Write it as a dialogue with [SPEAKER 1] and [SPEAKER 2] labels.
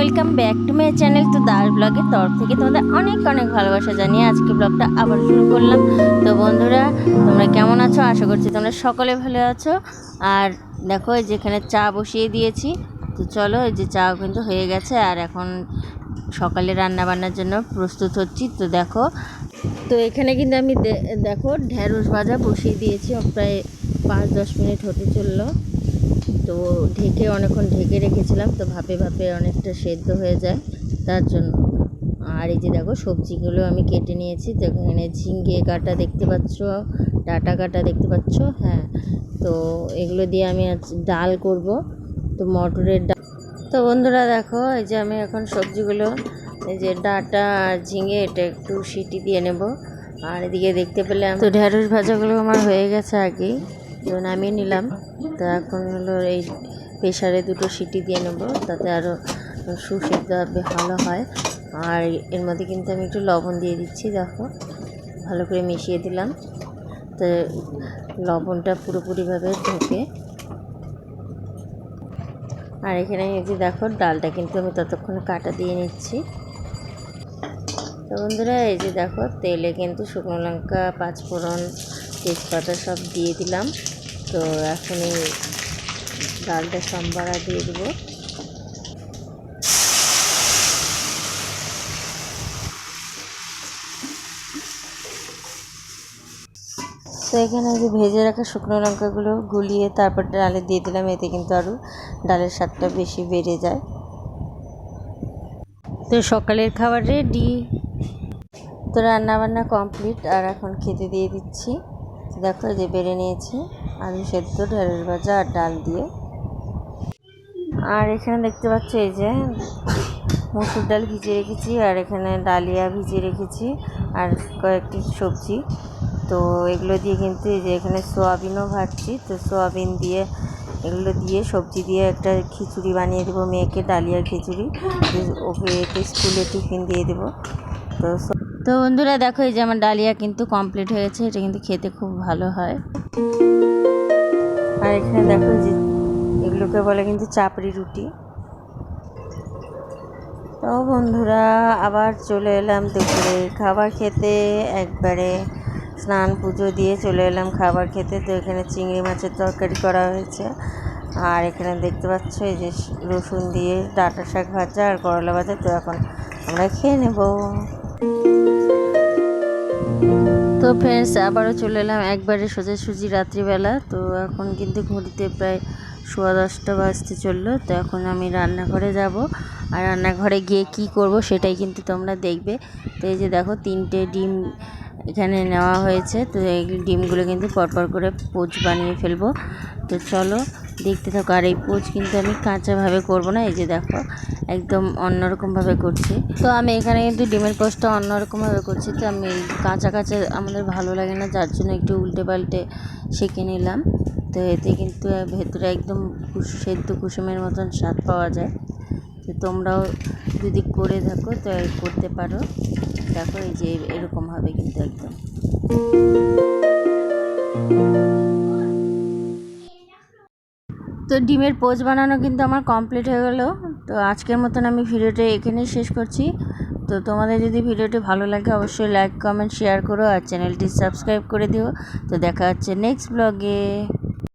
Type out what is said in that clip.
[SPEAKER 1] Welcome back to my channel. তো দাস ব্লগের তরফ থেকে তোমাদের অনেক অনেক ভালোবাসা জানিয়ে আজকে ব্লগটা আবার শুরু করলাম। তো বন্ধুরা, তোমরা কেমন আছো? আশা করছি তোমরা সকলে ভালো আছো। আর দেখো, যেখানে চা বসিয়ে দিয়েছি, তো চলো, এই যে চা কিন্তু হয়ে গেছে। আর এখন সকালে রান্না বান্নার জন্য প্রস্তুত হচ্ছি। তো দেখো, তো এখানে কিন্তু আমি দেখো ঢ্যাঁড়স ভাজা বসিয়ে দিয়েছি, প্রায় 5-10 মিনিট হতে চললো। তো অনেকক্ষণ ঢেকে রেখেছিলাম, তো ভাপে ভাপে অনেকটা সেদ্ধ হয়ে যায় তার জন্য। আর এই যে দেখো, সবজিগুলো আমি কেটে নিয়েছি। তো এখানে ঝিঙ্গে কাটা দেখতে পাচ্ছ, ডাঁটা কাটা দেখতে পাচ্ছ। হ্যাঁ, তো এগুলো দিয়ে আমি আজ ডাল করব, তো মটরের ডাল। তো বন্ধুরা দেখো, এই যে আমি এখন সবজিগুলো, এই যে ডাঁটা আর ঝিঙে, এটা একটু সিটি দিয়ে নেব। আর এদিকে দেখতে পেলাম তো ঢেঁড়স ভাজাগুলো আমার হয়ে গেছে আগেই, তো নামিয়ে নিলাম। তো এখন হলো এই প্রেশারে 2টো সিটি দিয়ে নেব, তাতে আরও সুসিদ্ধ ভালো হয়। আর এর মধ্যে কিন্তু আমি একটু লবণ দিয়ে দিচ্ছি। দেখো, ভালো করে মিশিয়ে দিলাম, তো লবণটা পুরোপুরিভাবে ঢোকে। আর এখানে এই যে দেখো, ডালটা কিন্তু আমি ততক্ষণে কাটা দিয়ে নিচ্ছি। তো বন্ধুরা, এই যে দেখো, তেলে কিন্তু শুকনো লঙ্কা, 5 ফোড়ন, তেজপাতা সব দিয়ে দিলাম। তো এখন এই ডালটা সম্বারা দিয়ে দেবো। তো এখানে যে ভেজে রাখা শুকনো লঙ্কাগুলো গুলিয়ে তারপর ডালে দিয়ে দিলাম, এতে কিন্তু আরও ডালের স্বাদটা বেশি বেড়ে যায়। তো সকালের খাবার রেডি। তো রান্নাবান্না কমপ্লিট, আর এখন খেতে দিয়ে দিচ্ছি। দেখো, যে বেড়ে নিয়েছি আলু সেদ্ধ, ঢেঁড়স ভাজা আর ডাল দিয়ে। আর এখানে দেখতে পাচ্ছ, এই যে মসুর ডাল ভিজিয়ে রেখেছি, আর এখানে ডালিয়া ভিজিয়ে রেখেছি, আর কয়েকটি সবজি। তো এগুলো দিয়ে কিন্তু এই যে এখানে সোয়াবিনও ভাজছি। তো সোয়াবিন দিয়ে, এগুলো দিয়ে সবজি দিয়ে একটা খিচুড়ি বানিয়ে দেবো মেয়েকে, ডালিয়ার খিচুড়ি। ওকে এতে স্কুলে টিফিন দিয়ে দেবো। তো বন্ধুরা দেখো, এই যে আমার ডালিয়া কিন্তু কমপ্লিট হয়েছে। এটা কিন্তু খেতে খুব ভালো হয়। আর এখানে দেখো, যে এগুলোকে বলে কিন্তু চাপড়ি রুটি। তো বন্ধুরা, আবার চলে এলাম দুপুরে খাবার খেতে। একবারে স্নান পুজো দিয়ে চলে এলাম খাবার খেতে। তো এখানে চিংড়ি মাছের তরকারি করা হয়েছে। আর এখানে দেখতে পাচ্ছ, এই যে রসুন দিয়ে ডাঁটা শাক ভাজা আর করলা ভাজা। তো এখন আমরা খেয়ে নেব। তো ফ্রেন্ডস, আবারও চলে এলাম একবারে সোজাসুজি রাত্রিবেলা। তো এখন কিন্তু ঘড়িতে প্রায় 10:15 বাজতে চললো। তো এখন আমি রান্নাঘরে যাব, আর রান্নাঘরে গিয়ে কি করব সেটাই কিন্তু তোমরা দেখবে। তো এই যে দেখো, 3টে ডিম এখানে নেওয়া হয়েছে। তো এই ডিমগুলো কিন্তু পরপর করে পোচ বানিয়ে ফেলবো। তো চলো দেখতে থাকো। আর এই পোচ কিন্তু আমি কাঁচাভাবে করব না, এই যে দেখো, একদম অন্যরকমভাবে করছি। তো আমি এখানে কিন্তু ডিমের পোচটা অন্যরকমভাবে করছি। তো আমি কাঁচা কাঁচা আমাদের ভালো লাগে না, যার জন্য একটু উল্টে পাল্টে সেঁকে নিলাম। তো এতে কিন্তু ভেতরে একদম সেদ্ধ কুসুমের মতন স্বাদ পাওয়া যায়। তো তোমরাও যদি করে থাকো তো করতে পারো। দেখো, এই যে এরকম হবে কিন্তু একদম। তো ডিমের পোচ বানানো কিন্তু আমার কমপ্লিট হয়ে গেল। তো আজকের মতন আমি ভিডিওটা এখানেই শেষ করছি। তো তোমাদের যদি ভিডিওটি ভালো লাগে, অবশ্যই লাইক, কমেন্ট, শেয়ার করো, আর চ্যানেলটি সাবস্ক্রাইব করে দিও। তো দেখা হচ্ছে নেক্সট ব্লগে।